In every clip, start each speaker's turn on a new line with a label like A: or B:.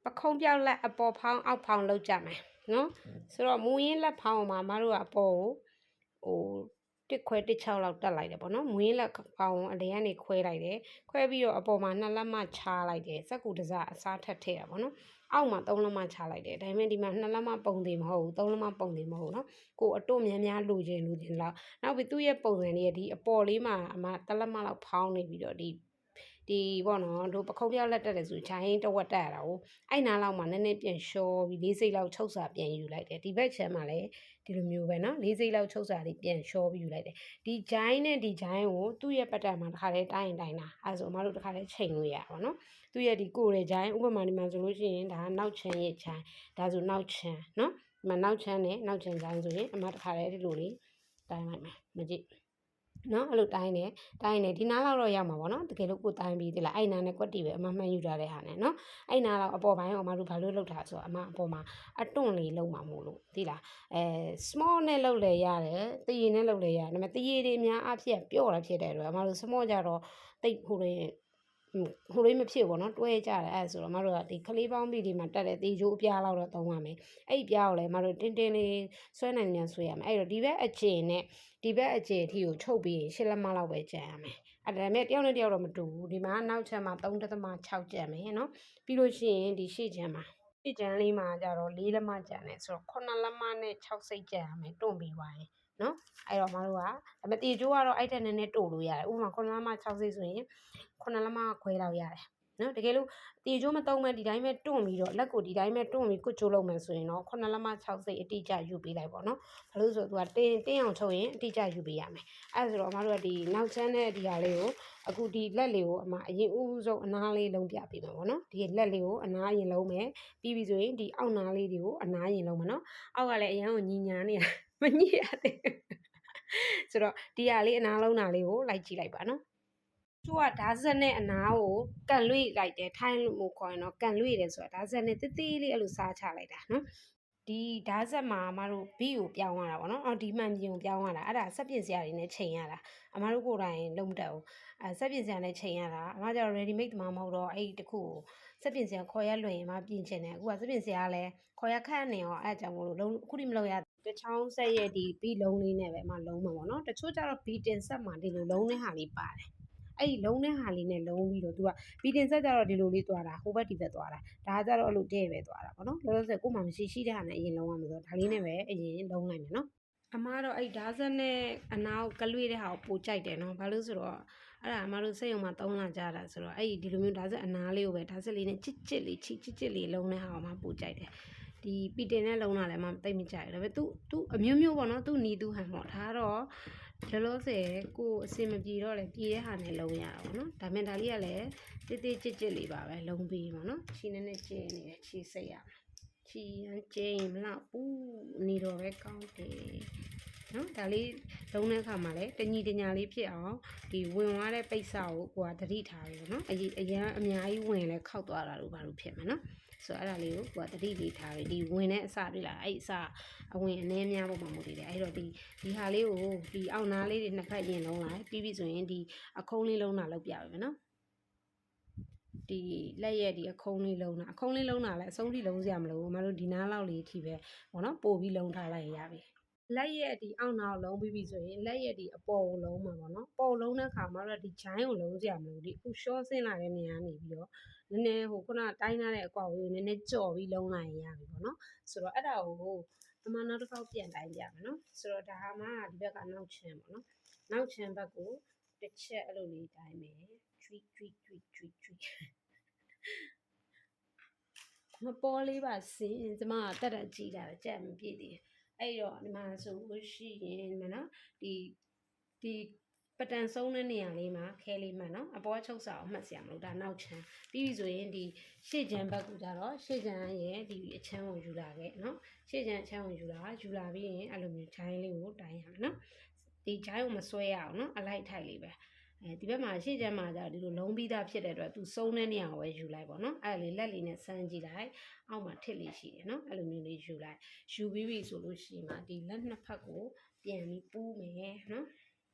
A: ပခုံးပြောက်လက်အပေါ်ဖောင်းအောက်ဖောင်းလောက်ကြမယ်နော်ဆိုတော့မူရင်းလက်ဖောင်းမှာမတို့ကအပေါ်ကိုဟိုတစ်ခွဲတစ်6လောက်တက်လိုက်တယ်ပေါ့နော်မူရင်းလက်ဖောင်းအလဲကနေခွဲလိုက်တယ်ခွဲပြီးတော့အပေါ်မှာ2လက်မချလိုက်တယ်စက်ကူတစားအစားထပ်ထည့်တာပေါ့နော်အောက်မှာ3လက်မချလိုက်တယ်ဒါပေမဲ့ဒီမှာ2လက်မပုံသေးမဟုတ်ဘူး3လက်မပုံသေးမဟုတ်နော်ကိုအတော့များများလိုချင်လောက်နောက်ပြီးသူ့ရဲ့ပုံစံလေးကဒီအပေါ်လေးမှာအမ1လက်မလောက်ဖောင်းနေပြီးတော့ဒီပေါ့နော်တို့ပခုံးပြောက်လက်တက်တယ်ဆိုဂျိုင်းတဝက်တက်ရတာကိုအဲ့နားလောက်မှာနည်းနည်းပြန်လျှောပြီး၄စိတ်လောက်ချုပ်စာပြန်ယူလိုက်တယ်ဒီဘက်ချမ်းမှာလည်းဒီလိုမျိုးပဲနော်၄စိတ်လောက်ချုပ်စာလေးပြန်လျှောပြီးယူလိုက်တယ်ဒီဂျိုင်းနဲ့ဒီဂျိုင်းကိုသူ့ရဲ့ပတ်တက်မှာတစ်ခါတည်းတိုင်းတာအဲဆိုအမတို့တစ်ခါတည်းချိန်လို့ရပါတော့သူ့ရဲ့ဒီကိုယ်ရဲ့ဂျိုင်းဥပမာဒီမှာဆိုလို့ရှိရင်ဒါနောက်ချမ်းရဲ့ဂျိုင်းဒါဆိုနောက်ချမ်းနော်ဒီမှာနောက်ချမ်းနဲ့နောက်ချမ်းဂျိုင်းဆိုရင်အမတစ်ခါတည်းဒီလိုလေးတိုင်းလိုက်မယ်မကြည့်နော်အဲ့လိုတိုင်းနေဒီနားလောက်တော့ရောက်မှာပေါ့နော်တကယ်လို့ကိုတိုင်းပြီးဒီလားအဲ့နားနဲ့ကွက်တီပဲအမမှန်ယူထားတဲ့ဟာနဲ့နော်အဲ့နားလောက်အပေါ်ပိုင်းအမတို့ဘာလို့လောက်တာဆိုအမအပေါ်မှာအတွန့်လေးလုံးမှာမို့လို့ဒီလားsmall နဲ့လောက်လေရတယ်တရေနဲ့လောက်လေရတယ်ဒါပေမဲ့တရေတွေအများအဖြစ်ပြော့တာဖြစ်တယ်တော့အမတို့ small ကြတော့တိတ်ဟိုလေးမဖြစ်ဘူးเนาะတွဲကြတယ်အဲ့ဆိုတော့မတို့ကဒီခလေးပေါင်းပြီးဒီမှာတက်တဲ့တေချိုးအပြားလောက်တော့သုံးရမယ်အဲ့ပြားကိုလည်းမတို့တင်းတင်းလေးဆွဲနိုင်မြန်ဆွဲရမယ်အဲ့တော့ဒီဘက်အကျင်နဲ့ဒီဘက်အကျင်အထိကိုချုပ်ပြီးရှစ်လက်မလောက်ပဲကျန်ရမယ်အဲ့ဒါနဲ့တယောက်နဲ့တယောက်တော့မတူဘူးဒီမှာနောက်ချက်မှာ3.6ကျန်မယ်เนาะပြီးလို့ရှိရင်ဒီရှေ့ချမ်းမှာရှေ့ချမ်းလေးမှာကျတော့4လက်မကျန်တယ်ဆိုတော့9လက်မနဲ့6စိတ်ကျန်ရမယ်တွန့်ပြီးသွားရင်နော်အဲ့တော့မတို့ကဒါပေမဲ့တေချိုးကတော့အဲ့တက်နည်းနည်းတို့လို့ရတယ်ဥပမာ9လက်မ6စိတ်ဆိုရင်9လက်မခွဲလောက်ရတယ်နော်တကယ်လို့တေချိုးမသုံးမဲ့ဒီတိုင်းပဲတွန့်ပြီးတော့လက်ကိုဒီတိုင်းပဲတွန့်ပြီးကွတ်ချိုးလုပ်မယ်ဆိုရင်တော့9လက်မ6စိတ်အတိအကျယူပေးလိုက်ပေါ့နော်ဘာလို့ဆိုတော့သူကတင်းအောင်ချုပ်ရင်အတိအကျယူပေးရမယ်အဲ့ဆိုတော့အမတို့ကဒီနောက်ချမ်းတဲ့ဒီဟာလေးကိုအခုဒီလက်လေးကိုအမအရင်ဦးဆုံးအနားလေးလုံးပြပေးမယ်ပေါ့နော်ဒီလက်လေးကိုအနားရင်လုံးမယ်ပြီးပြီဆိုရင်ဒီအောက်နားလေးတွေကိုအနားရင်လုံးမယ်နော်အောက်ကလည်းအရင်ကညီညာနေတာမညစ်ရသေးဆိုတော့ဒီဟာလေးအနားလုံးနာလေးကိုလိုက်ကြည့်လိုက်ပါနော်သူကဓာတ်ဆက်နဲ့အနားကိုကန်လွေ့လိုက်တယ်ထိုင်းလို့ခေါ်ရင်တော့ကန်လွေ့တယ်ဆိုတာဓာတ်ဆက်နဲ့တေးသေးလေးအဲ့လိုစားချလိုက်တာနော်ဒီဓာတ်ဆက်မှာအမတို့ B ကိုပြောင်းရတာပေါ့နော်အော်ဒီမှန်ပြင်ကိုပြောင်းရတာအဲ့ဒါဆက်ပြင်စရာတွေနဲ့ချိန်ရတာအမတို့ကိုယ်တိုင်လုံးမတက်ဘူးဆက်ပြင်စရာနဲ့ချိန်ရတာအမကျတော့ ready made မှမဟုတ်တော့အဲ့ဒီတခုကိုဆက်ပြင်စရာခေါ်ရလွင်ရင်မှပြင်ချင်တယ်အခုကဆက်ပြင်စရာလည်းခေါ်ရခက်နေအောင်အဲ့အကြောင်းမို့လို့လုံးအခုထိမလုပ်ရတချောင်းဆက်ရဲ့ဒီ B လုံးလေးနဲ့ပဲအမလုံးမှာပေါ့နော်တချို့ကျတော့ B တင်ဆက်မှာဒီလိုလုံးတဲ့ဟာလေးပါတယ်အဲ့ဒီလုံးတဲ့ဟာလေးနဲ့လုံးပြီးတော့သူကဘီတင်ဆက်ကြတော့ဒီလိုလေးသွားတာဟိုဘက်ဒီဘက်သွားတာဒါကြတော့အဲ့လိုတဲ့ပဲသွားတာပေါ့နော်လောလောဆယ်ကိုမှမရှိတဲ့ဟာနဲ့အရင်လုံးရမှာဆိုတော့ဒါလေးနဲ့ပဲအရင်လုံးလိုက်မယ်နော်အမကတော့အဲ့ဓာတ်ဆက်နဲ့အနာကိုကလွေတဲ့ဟာကိုပိုကြိုက်တယ်နော်ဘာလို့ဆိုတော့အဲ့ဒါအမတို့စိတ်ုံမှာ3လကြတာဆိုတော့အဲ့ဒီလိုမျိုးဓာတ်ဆက်အနာလေးကိုပဲဓာတ်ဆက်လေးနဲ့ချစ်ချစ်လေးလုံးတဲ့ဟာကိုမှပိုကြိုက်တယ်ဒီပီတင်နဲ့လုံးလာလည်းမတိတ်မကြိုက်ဘူးဒါပေမဲ့သူအမျိုးမျိုးပေါ့နော်သူနီးသူဟန်ပေါ့ဒါကတော့လောလောဆယ်ကိုအစင်မပြေတော့လေပြေတဲ့ဟာနဲ့လုံးရတာပေါ့နော်ဒါပေမဲ့ဒါလေးကလည်းတေးသေးချစ်လေးပါပဲလုံးပြီးပေါ့နော်ချီနေနဲ့ကျင်းနေတယ်ချီစိတ်ရချီရန်ကျင်းမလားနေတော့ပဲကောင်းတယ်နော်ဒါလေးလုံးတဲ့အခါမှာလည်းတညီတညာလေးဖြစ်အောင်ဒီဝင်သွားတဲ့ပိတ်စာကိုကိုကသတိထားပြီနော်အရင်အများကြီးဝင်လဲခောက်သွားတာလို့ဘာလို့ဖြစ်မှာနော်ဆိုတော့အဲ့ဒါလေးကိုတတိလေးထားပြီးဒီဝင်တဲ့အစတွေ့လားအဲ့အစအဝင်အနည်းများပေါ်မှာမဟုတ်သေးတယ်အဲ့တော့ဒီဟာလေးကိုဒီအောက်နားလေးတွေနှစ်ဖက်ရင်လုံးလိုက်ပြီးပြီဆိုရင်ဒီအခုံးလေးလုံးတာလောက်ပြပါမယ်နော်ဒီလက်ရဲ့ဒီအခုံးလေးလုံးတာအခုံးလေးလုံးတာလည်းအဆုံးထိလုံးစရာမလိုဘူးမတို့ဒီနားလောက်လေးအထိပဲပေါ့နော်ပို့ပြီးလုံးထားလိုက်ရပြီလက်ရဲ့ဒီအောက်နာကိုလုံးပြီးပြီဆိုရင်လက်ရဲ့ဒီအပေါ်ကိုလုံးမှာပေါ့နော်ပေါ်လုံးတဲ့ခါမှာတော့ဒီဂျိုင်းကိုလုံးစရာမလိုဒီအခုရှော့ဆင်းလာတဲ့နေရာနေပြီးတော့နည်းနည်းဟိုခုနတိုင်းထားတဲ့အကွာဝေးကိုနည်းနည်းကြော်ပြီးလုံးလိုက်ရင်ရပြီပေါ့နော်ဆိုတော့အဲ့ဒါကိုအမှနောက်တစ်ခေါက်ပြန်တိုင်းပြမယ်နော်ဆိုတော့ဒါမှဒီဘက်ကနောက်ချမ်းပေါ့နော်နောက်ချမ်းဘက်ကိုတစ်ချက်အဲ့လိုလေးတိုင်းမယ်ချွီမပေါ်လေးပါစင်ကျမတက်တက်ကြည့်တာကြက်မပြည့်သေးတယ်အဲ့တော့ဒီမှာဆိုလို့ရှိရင်မနော်ဒီပတန်ဆုံးတဲ့နေရာလေးမှာခဲလေးမှန်နော်အပေါ်ချုပ်စာကိုမှတ်စရာမလိုဒါနောက်ချမ်းပြီးပြီဆိုရင်ဒီရှေ့ချမ်းဘက်ကကြတော့ရှေ့ချမ်းရဲ့ဒီအချမ်းကိုယူလာခဲ့နော်ရှေ့ချမ်းအချမ်းကိုယူလာပြီးရင်အဲ့လိုမျိုးဂျိုင်းလေးကိုတိုင်းရမယ်နော်ဒီဂျိုင်းကိုမဆွဲရအောင်နော်အလိုက်ထိုက်လေးပဲဒီဘက်မှာရှေ့ချမ်းမှာじゃဒီလိုလုံးပြီးသားဖြစ်တဲ့အတွက်သူစုံတဲ့နေရာကိုပဲယူလိုက်ပေါ့နော်အဲ့လေလက်လေးနဲ့ဆန်းကြည့်လိုက်အောက်မှာထစ်လေးရှိတယ်နော်အဲ့လိုမျိုးလေးယူလိုက်ယူပြီးပြီဆိုလို့ရှိရင်ဒီလက်နှစ်ဖက်ကိုပြန်ပြီးပူးမယ်နော်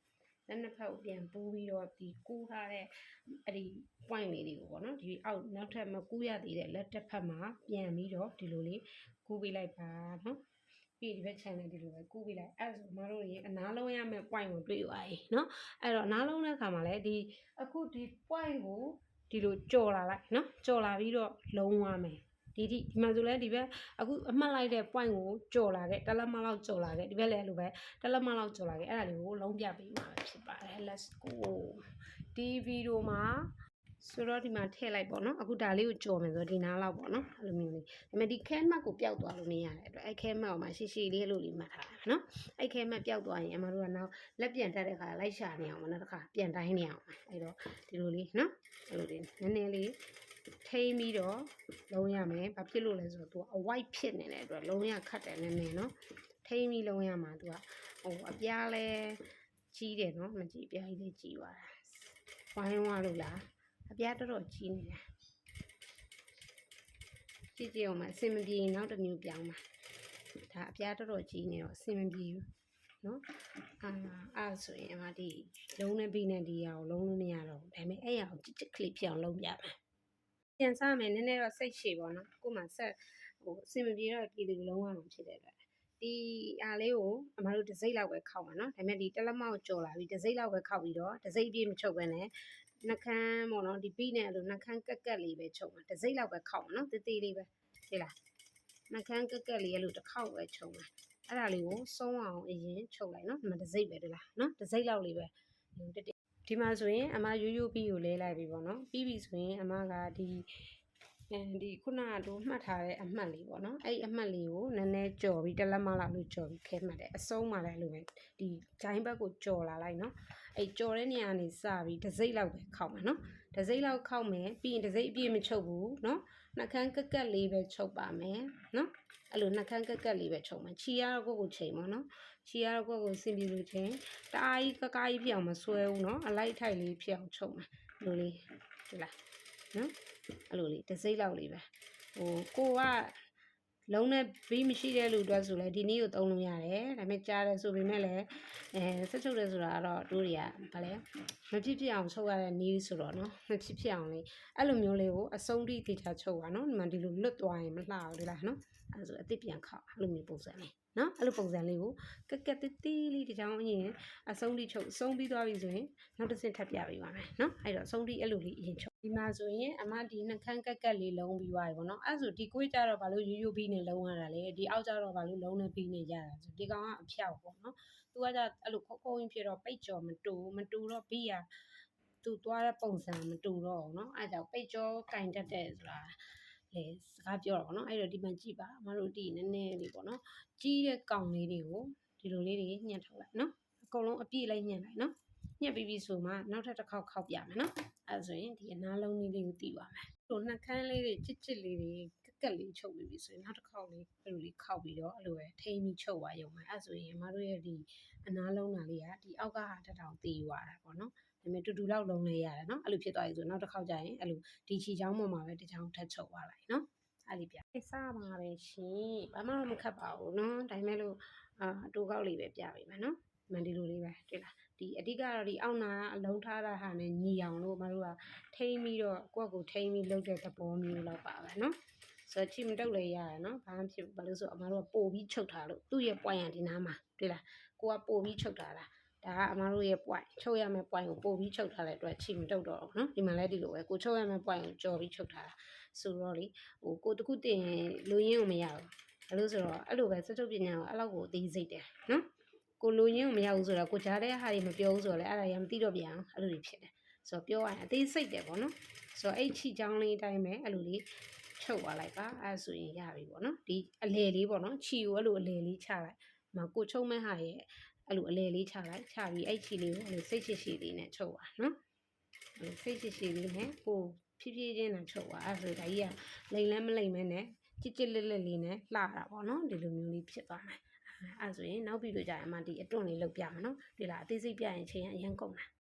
A: လက်နှစ်ဖက်ကိုပြန်ပူးပြီးတော့ဒီကူးထားတဲ့အဲ့ဒီ point လေးတွေကိုပေါ့နော်ဒီအောက်နောက်ထပ်မကူးရသေးတဲ့လက်တစ်ဖက်မှာပြန်ပြီးတော့ဒီလိုလေးကူးပေးလိုက်ပါနော်ပြီးဒီဘက် channel ဒီလိုပဲကူးပေးလိုက်အဲ့ဆိုမတို့ရေအနားလုံးရမယ့် point ကိုတွေ့ပါရေနော်အဲ့တော့အနားလုံးတဲ့အခါမှာလည်းဒီအခုဒီ point ကိုဒီလိုကြော်လာလိုက်နော်ကြော်လာပြီးတော့လုံးဝမယ်ဒီမှာဆိုလဲဒီဘက်အခုအမှတ်လိုက်တဲ့ point ကိုကြော်လာခဲ့တလက်မလောက်ကြော်လာခဲ့ဒီဘက်လည်းအဲ့လိုပဲတလက်မလောက်ကြော်လာခဲ့အဲ့ဒါလေးကိုလုံးပြပေးမှာဖြစ်ပါတယ် let's go ဒီဗီဒီယိုမှာဆိုတော့ဒီမှာထည့်လိုက်ပေါ့နော်အခုဒါလေးကိုကြော်မယ်ဆိုတော့ဒီနားလောက်ပေါ့နော်အဲ့လိုမျိုးလေးဒါပေမဲ့ဒီခဲမှတ်ကိုပျောက်သွားလို့မရတဲ့အတွက်အဲ့ခဲမှတ်ကိုမှရှည်ရှည်လေးလို့လေးမှတ်ထားတာနော်အဲ့ခဲမှတ်ပျောက်သွားရင်အမတို့ကနောက်လက်ပြန်တက်တဲ့ခါလိုက်ရှာနေအောင်မနော်တစ်ခါပြန်တိုင်းနေအောင်အဲ့တော့ဒီလိုလေးနော်အဲ့လိုလေးနည်းနည်းလေးထိမ့်ပြီးတော့လုံးရမယ်ဘာဖြစ်လို့လဲဆိုတော့သူကအဝိုက်ဖြစ်နေတဲ့အတွက်လုံးရခတ်တယ်နည်းနည်းနော်ထိမ့်ပြီးလုံးရမှာသူကဟိုအပြားလဲကြီးတယ်နော်မကြည့်အပြားကြီးလေးကြီးသွားတာဝိုင်းဝါလို့လားအပြားတော်တော်ကြီးနေတယ်ကြည့်ကြည့်အောင်မအစင်မပြေနောက်တစ်မျိုးပြောင်းပါဒါအပြားတော်တော်ကြီးနေတော့အစင်မပြေဘူးနော်အဲ့ဆိုရင်အမဒီလုံးနဲ့ပြီးနဲ့ဒီရအောင်လုံးလို့မရတော့ဘူးဒါပေမဲ့အဲ့ရအောင်ကြစ်ကြစ်ကလေးဖြစ်အောင်လုံးပြမယ်ပြန်စားမယ်နည်းနည်းတော့စိတ်ရှည်ပေါ့နော်ကို့မှာဆက်ဟိုအစင်မပြေတော့ဒီလိုလုံးဝမှာဖြစ်တဲ့အတွက်ဒီအားလေးကိုအမတို့တစ်စိမ့်လောက်ပဲခောက်မှာနော်ဒါပေမဲ့ဒီတလက်မောက်ကြော်လာပြီးတစ်စိမ့်လောက်ပဲခောက်ပြီးတော့တစ်စိမ့်ပြည့်မချုပ်ပဲနဲ့နှခမ်းပေါ့နော်ဒီပြီးနဲ့အဲ့လိုနှခမ်းကက်ကက်လေးပဲချုပ်မှာတစ်စိမ့်လောက်ပဲခောက်မှာနော်တေးသေးလေးပဲသိလားနှခမ်းကက်ကက်လေးအဲ့လိုတစ်ခေါက်ပဲချုပ်မှာအဲ့ဒါလေးကိုဆုံးအောင်အရင်ချုပ်လိုက်နော်ဒီမှာတစ်စိမ့်ပဲတွေ့လားနော်တစ်စိမ့်လောက်လေးပဲဒီမှာဆိုရင်အမရိုးရိုးပြီးကိုလဲလိုက်ပြီပေါ့နော်ပြီးပြီဆိုရင်အမကဒီခုနကတို့မှတ်ထားတဲ့အမှတ်လေးပေါ့နော်အဲ့အမှတ်လေးကိုနည်းနည်းကြော်ပြီးတလက်မလောက်လို့ကြော်ပြီးခဲမှတ်တယ်အဆုံးမှာလည်းအဲ့လိုပဲဒီဂျိုင်းဘက်ကိုကြော်လာလိုက်နော်အဲ့ကြော်တဲ့နေရာကနေစပြီးတစ်စိမ့်လောက်ပဲခောက်မှာနော်တစ်စိမ့်လောက်ခောက်မယ်ပြီးရင်တစ်စိမ့်အပြည့်မချုပ်ဘူးနော်နှခမ်းကက်ကက်လေးပဲချုပ်ပါမယ်နော်အဲ့လိုနှခမ်းကက်ကက်လေးပဲချုပ်မှာခြီရတော့ကိုချိန်ပါနော်ခြီရတော့ကိုစင်ပြေလို့ချင်းတအားကြီးကကားကြီးဖြစ်အောင်မဆွဲဘူးနော်အလိုက်ထိုက်လေးဖြစ်အောင်ချုပ်မှာလိုလေးဒီလားနော်အဲ့လိုလေးတစ်စိမ့်လောက်လေးပဲဟိုကိုကလုံးနဲ့ဘေးမရှိတဲ့လူအတွက်ဆိုလဲဒီနည်းကိုသုံးလို့ရတယ်ဒါပေမဲ့ကြားတယ်ဆိုပေမဲ့လည်းဆက်ချုပ်တယ်ဆိုတာကတော့တို့တွေကဗာလဲမဖြစ်ဖြစ်အောင်ချုပ်ရတဲ့နည်းဆိုတော့နော်မဖြစ်ဖြစ်အောင်လေးအဲ့လိုမျိုးလေးကိုအဆုံးထိတေချာချုပ်ပါနော်ဒီမှာဒီလိုလွတ်သွားရင်မလှဘူးဒီလားနော်အဲ့ဆိုအစ်စ်ပြန်ခောက်အဲ့လိုမျိုးပုံစံလေးနော်အဲ့လိုပုံစံလေးကိုကက်ကက်တီးလေးဒီကြောင်အရင်အဆုံးထိချုပ်ဆုံးပြီးသွားပြီဆိုရင်နောက်တစ်ဆင့်ထပ်ပြပေးပါမယ်နော်အဲ့တော့အဆုံးထိအဲ့လိုလေးအရင်ချုပ်ဒီမှာဆိုရင်အမဒီနှခမ်းကက်ကက်လေးလုံးပြီးသွားပြီပေါ့နော်အဲ့ဆိုဒီကိုယ်ကြတော့ဘာလို့ရိုးရိုးပြီးနေလုံးရတာလဲဒီအောက်ကြတော့ဘာလို့လုံးနေပြီးနေကြတာဆိုဒီကောင်ကအဖျောက်ပေါ့နော်သူကကြအဲ့လိုခုတ်ခုတ်ရင်းဖြစ်တော့ပိတ်ကြော်မတူတော့ပြီးရသူသွားတဲ့ပုံစံမတူတော့ဘူးနော်အဲ့ကြောင့်ပိတ်ကြောကင်တတ်တဲ့ဆိုတာလေစကားပြောတော့ဗောနော်အဲ့တော့ဒီမှာကြည့်ပါအမတို့ဒီနည်းနည်းလေးပေါ့နော်ကြီးတဲ့ကောင်လေးတွေကိုဒီလိုလေးတွေညှက်ထုတ်လိုက်နော်အကုန်လုံးအပြည့်လိုက်ညှက်လိုက်နော်ညှက်ပြီးပြီဆိုမှနောက်ထပ်တစ်ခေါက်ခောက်ပြမယ်နော်အဲ့ဆိုရင်ဒီအနားလုံးလေးကိုတီးပါမယ်ဟိုနှခမ်းလေးတွေချစ်လေးတွေကက်လေးချုပ်ပြီးပြီဆိုရင်နောက်တစ်ခေါက်လေးအဲ့လိုလေးခောက်ပြီးတော့အဲ့လိုပဲထိမ့်ပြီးချုပ်သွားရုံပဲအဲ့ဆိုရင်အမတို့ရဲ့ဒီအနားလုံးသားလေးကဒီအောက်ကဟာတစ်ထောင်တီးသွားတာပေါ့နော်ဒါပေမဲ့တူတူလောက်လုံးလေးရတယ်နော်အဲ့လိုဖြစ်သွားပြီဆိုနောက်တစ်ခေါက်ကျရင်အဲ့လိုဒီချီချောင်းပေါ်မှာပဲတစ်ချောင်းထပ်ချုပ်သွားလိုက်နော်အဲ့လေးပြစားပါပဲရှင်ဘာမှမခတ်ပါဘူးနော်ဒါပေမဲ့လို့တိုးကောက်လေးပဲပြပေးမယ်နော်မန်ဒီလိုလေးပဲတွေ့လားဒီအဓိကတော့ဒီအောက်နာအလုံးထားတာဟာနဲ့ညီအောင်လို့မတို့ကထိမ့်ပြီးတော့ကိုယ့်ကိုထိမ့်ပြီးလုပ်တဲ့သဘောမျိုးလောက်ပါပဲနော်ဆိုတော့ချီမတုတ်လည်းရတယ်နော်ဘာမှဖြစ်ဘာလို့ဆိုအမတို့ကပို့ပြီးချုပ်ထားလို့သူ့ရဲ့ point ရဒီနားမှာတွေ့လားကိုကပို့ပြီးချုပ်ထားတာဒါကအမတို့ရဲ့ point ချုပ်ရမယ့် point ကိုပို့ပြီးချုပ်ထားတဲ့အတွက်ချီမတုတ်တော့ဘူးနော်ဒီမှာလည်းဒီလိုပဲကိုချုပ်ရမယ့် point ကိုကြော်ပြီးချုပ်ထားတာဆိုတော့လေဟိုကိုတခုတင်လူရင်းကိုမရဘူးဘာလို့ဆိုတော့အဲ့လိုပဲစက်ချုပ်ပညာကိုအဲ့လောက်ကိုအသေးစိတ်တယ်နော်ကိုလူရင်းကိုမရဘူးဆိုတော့ကိုကြားတဲ့ဟာတွေမပြောဘူးဆိုတော့လေအဲ့ဒါရမသိတော့ပြန်အဲ့လိုတွေဖြစ်တယ်ဆိုတော့ပြောရရင်အသေးစိတ်တယ်ပေါ့နော်ဆိုတော့အဲ့ချီချောင်းလေးတိုင်းပဲအဲ့လိုလေးချုပ်သွားလိုက်ပါအဲ့ဆိုရင်ရပြီပေါ့နော်ဒီအလဲလေးပေါ့နော်ချီကိုအဲ့လိုအလဲလေးချလိုက်မကိုချုပ်မဲ့ဟာရဲ့အဲ့လိုအလဲလေးချလိုက်ချပြီးအဲ့ချီလေးကိုအဲ့လိုစိတ်ရှိရှိလေးနဲ့ချုပ်ပါနော်စိတ်ရှိရှိလေးနဲ့ကိုဖြည်းဖြည်းချင်းနဲ့ချုပ်ပါအဲ့ဆိုဒါကြီးကလိမ်လဲမလိမ်မဲနဲ့ကြစ်ကြစ်လက်လက်လေးနဲ့လှတာပေါ့နော်ဒီလိုမျိုးလေးဖြစ်သွားမယ်အဲ့ဆိုရင်နောက်ပြီးတော့ကြာရင်အမဒီအတွန့်လေးလုပ်ပြမယ်နော်ဒီလားအသေးစိတ်ပြရင်ချိန်အရင်ကုန်တာ